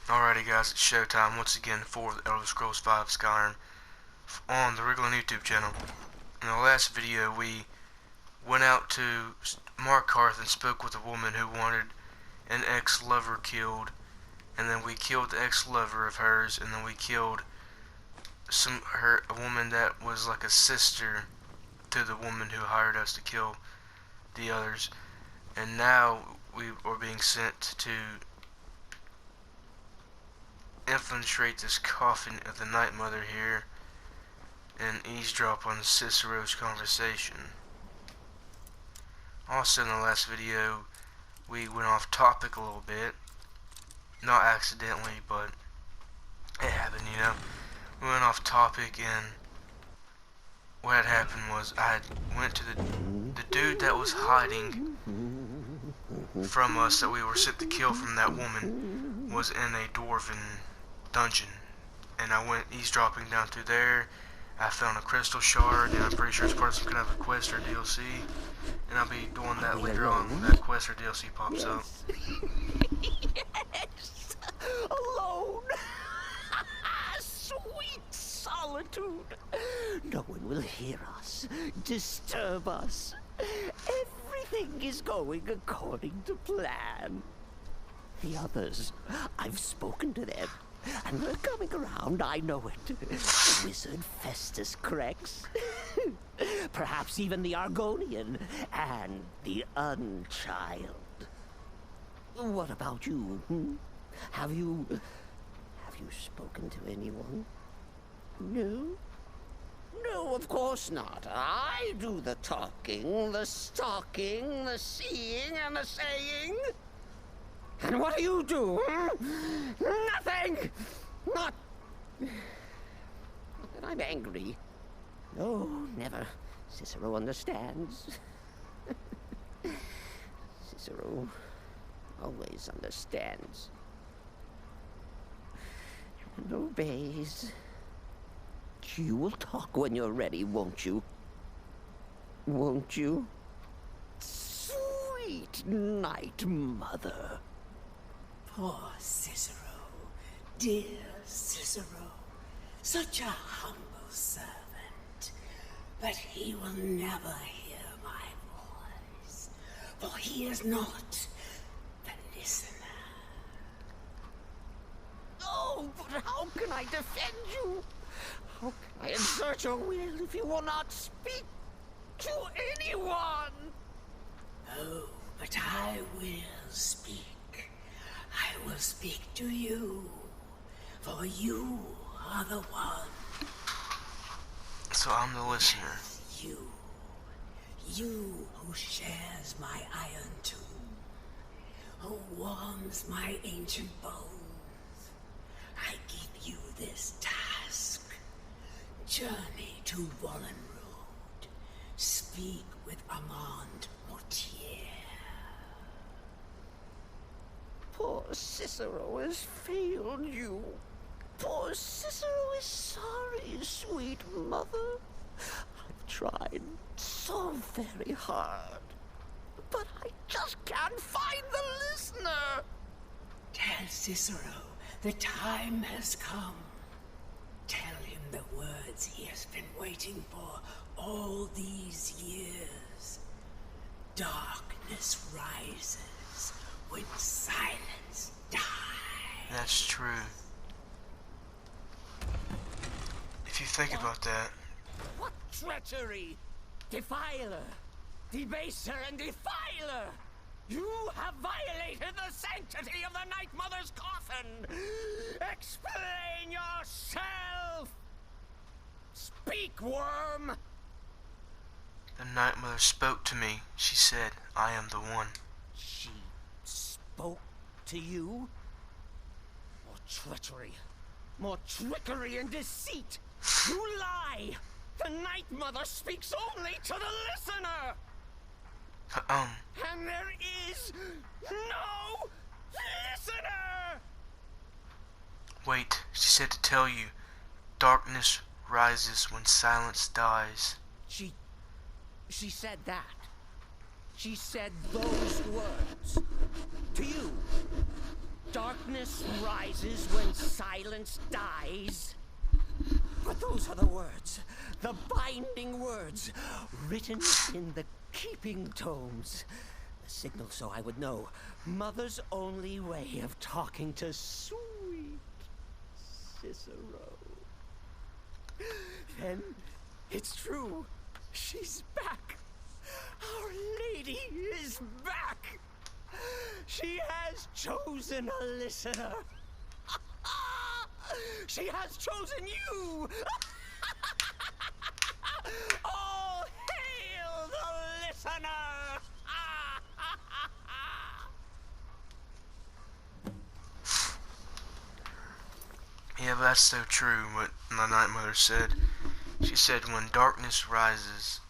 Alrighty guys, it's showtime once again for the Elder Scrolls V Skyrim on the Righlon YouTube channel. In the last video we went out to Markarth and spoke with a woman who wanted an ex-lover killed, and then we killed the ex-lover of hers, and then we killed a woman that was like a sister to the woman who hired us to kill the others. And now we are being sent to infiltrate this coffin of the Night Mother here and eavesdrop on Cicero's conversation. Also in the last video we went off topic a little bit, not accidentally, but it happened, you know. We went off topic, and what had happened was I went to the dude that was hiding from us, that we were sent to kill from that woman, was in a dwarven dungeon, and I went eavesdropping down through there. I found a crystal shard, and I'm pretty sure it's part of some kind of a quest or DLC, and I'll be doing that later on when that quest or DLC pops up. Yes! Alone! Sweet solitude! No one will hear us, disturb us. Everything is going according to plan. The others, I've spoken to them, and they're coming around, I know it. Wizard Festus Crex. Perhaps even the Argonian and the Unchild. What about you? Have you spoken to anyone? No? No, of course not. I do the talking, the stalking, the seeing, and the saying. And what do you do? Nothing! Not that I'm angry. No, never. Cicero understands. Cicero always understands. And obeys. You will talk when you're ready, won't you? Won't you? Sweet Night Mother. Poor Cicero, dear Cicero, such a humble servant, but he will never hear my voice, for he is not the listener. Oh, but how can I defend you? How can I exert your will if you will not speak to anyone? Oh, but I will speak. I will speak to you, for you are the one. So I'm the listener. You who shares my iron tomb, who warms my ancient bones. I give you this task. Journey to Brotherhood. Speak with Armand Mortier. Poor Cicero has failed you. Poor Cicero is sorry, sweet mother. I've tried so very hard, but I just can't find the listener. Tell Cicero the time has come. Tell him the words he has been waiting for all these years. Darkness rises when silence dies. That's true. If you think about that. What treachery! Defiler! Debaser and defiler! You have violated the sanctity of the Night Mother's coffin! Explain yourself! Speak, worm! The Night Mother spoke to me. She said, I am the one. She spoke to you? More treachery. More trickery and deceit! You lie! The Night Mother speaks only to the listener! And there is no listener! Wait, she said to tell you, darkness rises when silence dies. She said that. She said those words. To you. darkness rises when silence dies. But those are the words, the binding words, written in the keeping tomes. The signal so I would know. Mother's only way of talking to sweet Cicero. Then, it's true. She's back. Our Lady is back. She has chosen a listener. She has chosen you! All hail the listener! Yeah, but that's so true what my Night Mother said. She said, when darkness rises...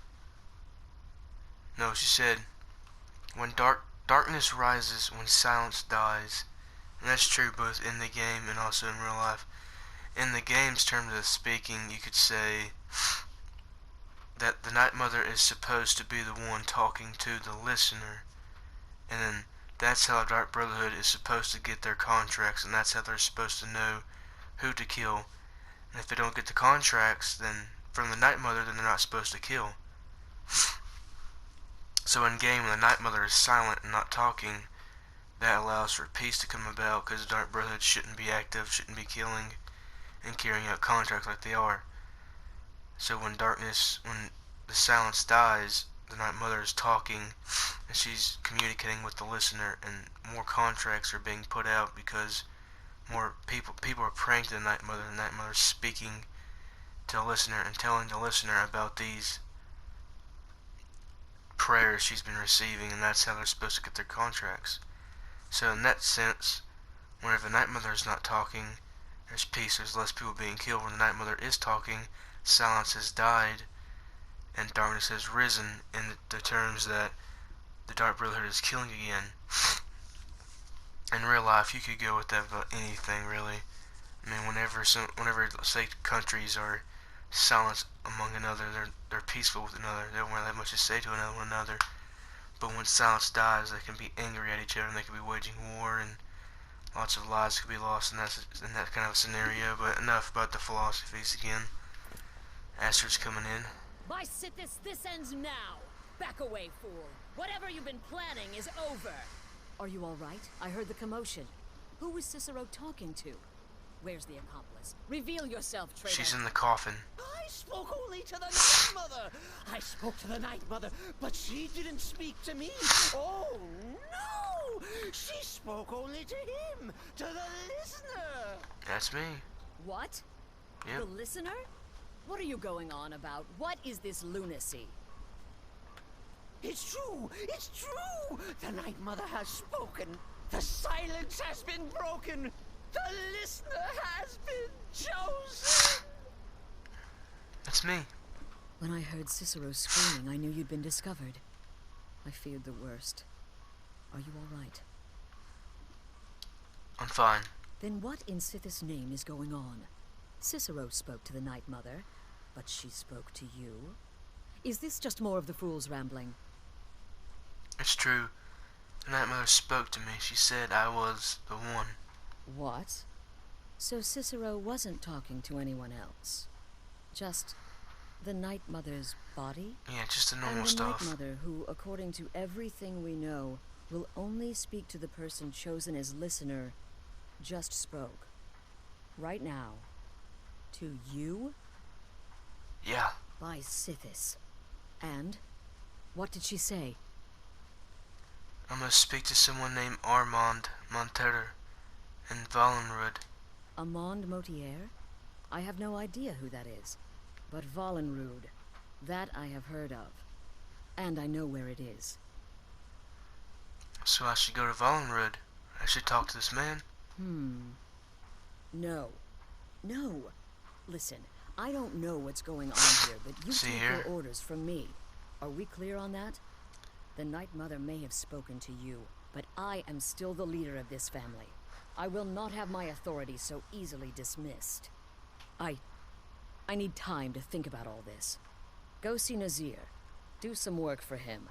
No, she said, when darkness rises, when silence dies. And that's true both in the game and also in real life. In the game's terms of speaking, you could say that the Night Mother is supposed to be the one talking to the listener. And then that's how Dark Brotherhood is supposed to get their contracts, and that's how they're supposed to know who to kill. And if they don't get the contracts, then from the Night Mother, then they're not supposed to kill. So in game, when the Night Mother is silent and not talking, that allows for peace to come about, because the Dark Brotherhood shouldn't be active, shouldn't be killing and carrying out contracts like they are. So when the silence dies, the Night Mother is talking and she's communicating with the listener, and more contracts are being put out because more people are praying to the Night Mother, and the Night Mother is speaking to the listener and telling the listener about these prayers she's been receiving, and that's how they're supposed to get their contracts. So in that sense, whenever the Night Mother is not talking, there's peace, there's less people being killed. When the Night Mother is talking, silence has died, and darkness has risen, in the terms that the Dark Brotherhood is killing again. In real life, you could go with that about anything, really. I mean, whenever say countries are silent among another, they're peaceful with another. They don't really have much to say to one another. But when silence dies, they can be angry at each other, and they can be waging war, and lots of lives could be lost in that kind of scenario. But enough about the philosophies again. Astrid's coming in. By Sithis, this ends now. Back away, fool. Whatever you've been planning is over. Are you all right? I heard the commotion. Who was Cicero talking to? Where's the accomplice? Reveal yourself, traitor. She's in the coffin. I spoke only to the Night Mother. I spoke to the Night Mother, but she didn't speak to me. Oh, no! She spoke only to him, to the listener. That's me. What? Yep. The listener? What are you going on about? What is this lunacy? It's true! It's true! The Night Mother has spoken. The silence has been broken. The listener has been chosen. That's me. When I heard Cicero screaming, I knew you'd been discovered. I feared the worst. Are you all right? I'm fine. Then what in Sithis' name is going on? Cicero spoke to the Night Mother, but she spoke to you? Is this just more of the fool's rambling? It's true. The Night Mother spoke to me. She said I was the one. What? So Cicero wasn't talking to anyone else? Just the Night Mother's body? Yeah, just the normal and the stuff. Night Mother, who, according to everything we know, will only speak to the person chosen as listener, just spoke. Right now. To you? Yeah. By Sithis. And? What did she say? I'm gonna speak to someone named Armand Monterer in Valenrud. Armand Motier? I have no idea who that is. But Valenrud, that I have heard of. And I know where it is. So I should go to Valenrud. I should talk to this man. No. No. Listen, I don't know what's going on here, but you take your orders from me. Are we clear on that? The Night Mother may have spoken to you, but I am still the leader of this family. I will not have my authority so easily dismissed. I need time to think about all this. Go see Nazir. Do some work for him.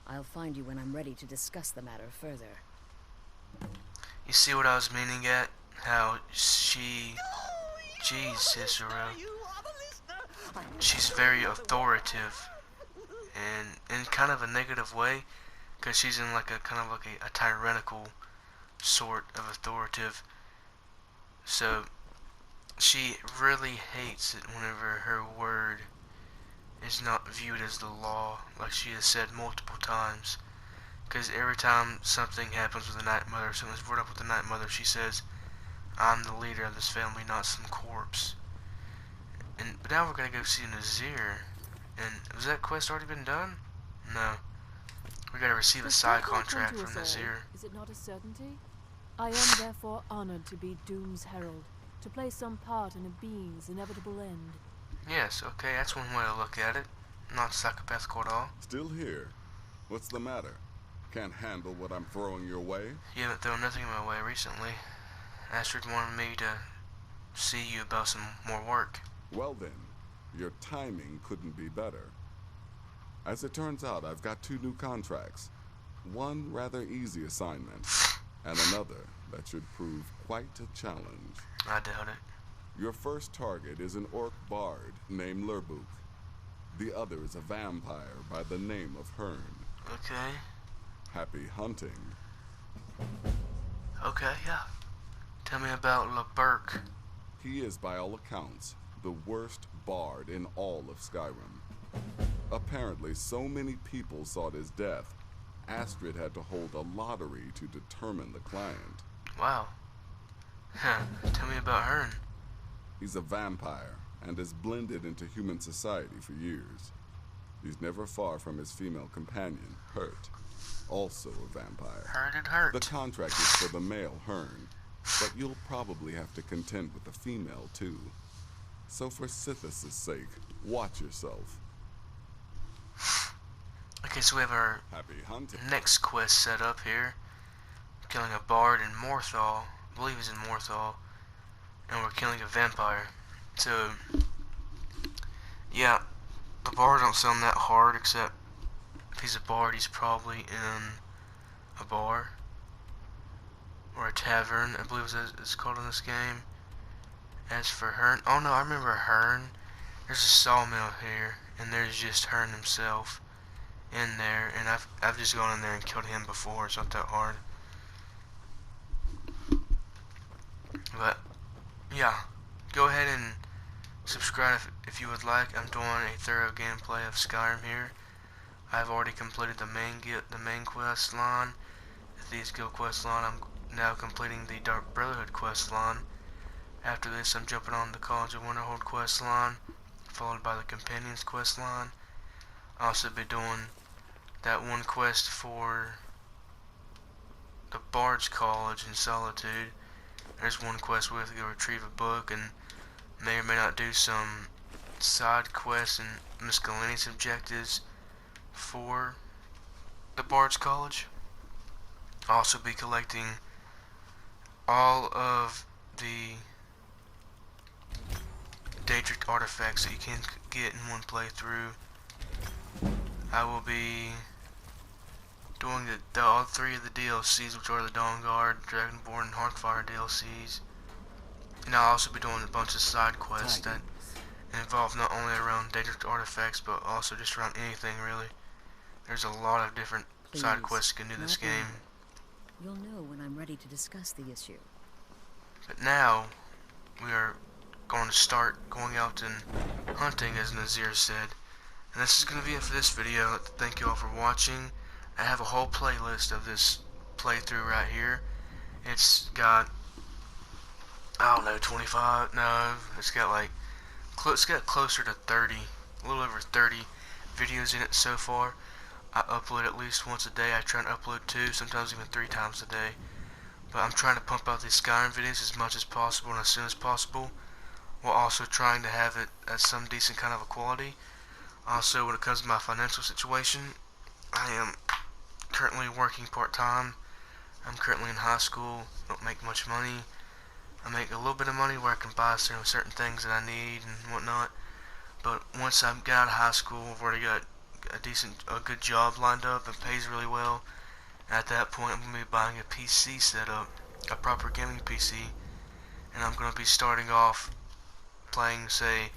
I'll find you when I'm ready to discuss the matter further. You see what I was meaning at? How she... Geez, Cicero. She's very authoritative. And in kind of a negative way. Because she's in like a kind of like a tyrannical sort of authoritative. So she really hates it whenever her word is not viewed as the law, like she has said multiple times. Because every time something happens with the Night Mother, something's brought up with the Night Mother, she says, I'm the leader of this family, not some corpse. But now we're gonna go see Nazir. And has that quest already been done? No. We gotta receive a side contract from Nazir. Is it not a certainty? I am therefore honored to be Doom's herald, to play some part in a being's inevitable end. Yes, okay, that's one way to look at it. Not psychopathical at all. Still here? What's the matter? Can't handle what I'm throwing your way? You haven't thrown nothing my way recently. Astrid wanted me to see you about some more work. Well then, your timing couldn't be better. As it turns out, I've got 2 new contracts. One rather easy assignment, and another that should prove quite a challenge. I doubt it. Your first target is an orc bard named Lurbuk. The other is a vampire by the name of Hearn. Okay. Happy hunting. Okay, yeah. Tell me about LeBurk. He is, by all accounts, the worst bard in all of Skyrim. Apparently, so many people sought his death, Astrid had to hold a lottery to determine the client. Wow. Huh. Tell me about Hearn. He's a vampire and has blended into human society for years. He's never far from his female companion, Hurt, also a vampire. Hurt. The contract is for the male Hearn, but you'll probably have to contend with the female too. So for Sithis' sake, watch yourself. Okay, so we have our Happy hunting. next quest set up here. Killing a bard in Morthal. I believe he's in Morthal. And we're killing a vampire. So, yeah, the bard don't sound that hard, except if he's a bard, he's probably in a bar. Or a tavern, I believe it's called in this game. As for Hearn, oh no, I remember Hearn. There's a sawmill here, and there's just Hearn himself in there, and I've just gone in there and killed him before. It's not that hard. But yeah, go ahead and subscribe if you would like. I'm doing a thorough gameplay of Skyrim here. I've already completed the main quest line, the Thieves Guild quest line. I'm now completing the Dark Brotherhood quest line. After this, I'm jumping on the College of Winterhold quest line, followed by the Companions quest line. I'll also be doing that one quest for the Bard's College in Solitude. There's one quest where we have to go retrieve a book, and may or may not do some side quests and miscellaneous objectives for the Bard's College. I'll also be collecting all of the Daedric artifacts that you can get in one playthrough. I will be doing all 3 of the DLCs, which are the Dawnguard, Dragonborn, and Hearthfire DLCs. And I'll also be doing a bunch of side quests that involve not only around Daedric artifacts, but also just around anything really. There's a lot of different side quests you can do this game. You'll know when I'm ready to discuss the issue. But now, we are going to start going out and hunting, as Nazir said. And this is going to be it for this video. I'd like to thank you all for watching. I have a whole playlist of this playthrough right here. It's got, I don't know, 25, no, it's got like, it's got closer to 30, a little over 30 videos in it so far. I upload at least once a day. I try and upload 2, sometimes even 3 times a day. But I'm trying to pump out these Skyrim videos as much as possible and as soon as possible, while also trying to have it at some decent kind of a quality. Also, when it comes to my financial situation, I am currently working part-time. I'm currently in high school, don't make much money. I make a little bit of money where I can buy certain things that I need and whatnot. But once I get out of high school, I've already got a good job lined up and pays really well. At that point, I'm going to be buying a PC setup a proper gaming PC, and I'm gonna be starting off playing, say,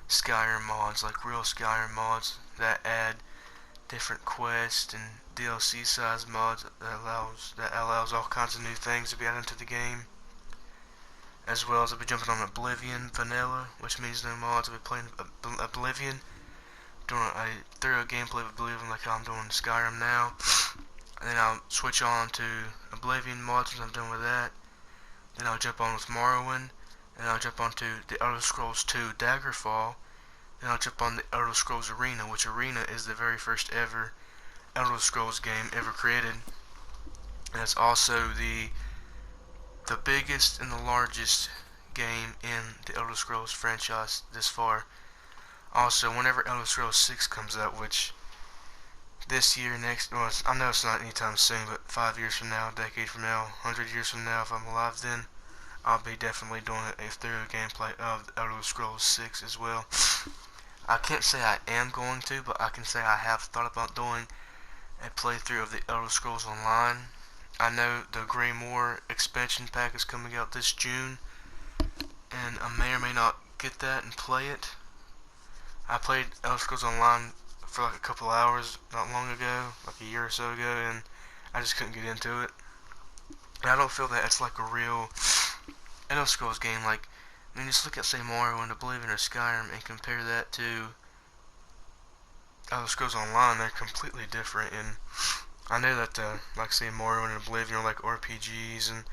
Skyrim mods, like real Skyrim mods that add different quests and DLC size mods that allows all kinds of new things to be added into the game. As well as I'll be jumping on Oblivion Vanilla, which means no mods. I'll be playing Oblivion, doing a thorough gameplay of Oblivion like how I'm doing Skyrim now. And then I'll switch on to Oblivion mods once I'm done with that. Then I'll jump on with Morrowind, and I'll jump onto the Elder Scrolls 2 Daggerfall. Then I'll jump on the Elder Scrolls Arena, which Arena is the very first ever Elder Scrolls game ever created. And it's also the biggest and the largest game in the Elder Scrolls franchise this far. Also, whenever Elder Scrolls 6 comes out, which this year, next, well, I know it's not anytime soon, but 5 years from now, a decade from now, 100 years from now, if I'm alive then, I'll be definitely doing a thorough gameplay of Elder Scrolls 6 as well. I can't say I am going to, but I can say I have thought about doing a playthrough of the Elder Scrolls Online. I know the Greymoor expansion pack is coming out this June, and I may or may not get that and play it. I played Elder Scrolls Online for like a couple hours not long ago, like a year or so ago, and I just couldn't get into it. And I don't feel that it's like a real Elder Scrolls game. Like, I mean, just look at, say, Morrowind and Oblivion or Skyrim and compare that to Elder Scrolls Online. They're completely different, and I know that, like, say, Morrowind and Oblivion are like RPGs, and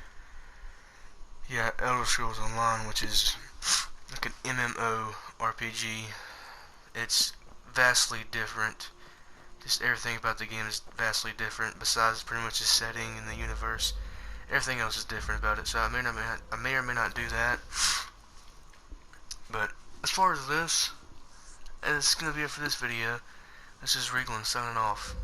yeah, Elder Scrolls Online, which is like an MMO RPG, it's vastly different. Just everything about the game is vastly different, besides pretty much the setting and the universe. Everything else is different about it, so I may or may not do that. But as far as this, it's going to be it for this video. This is Righlon signing off.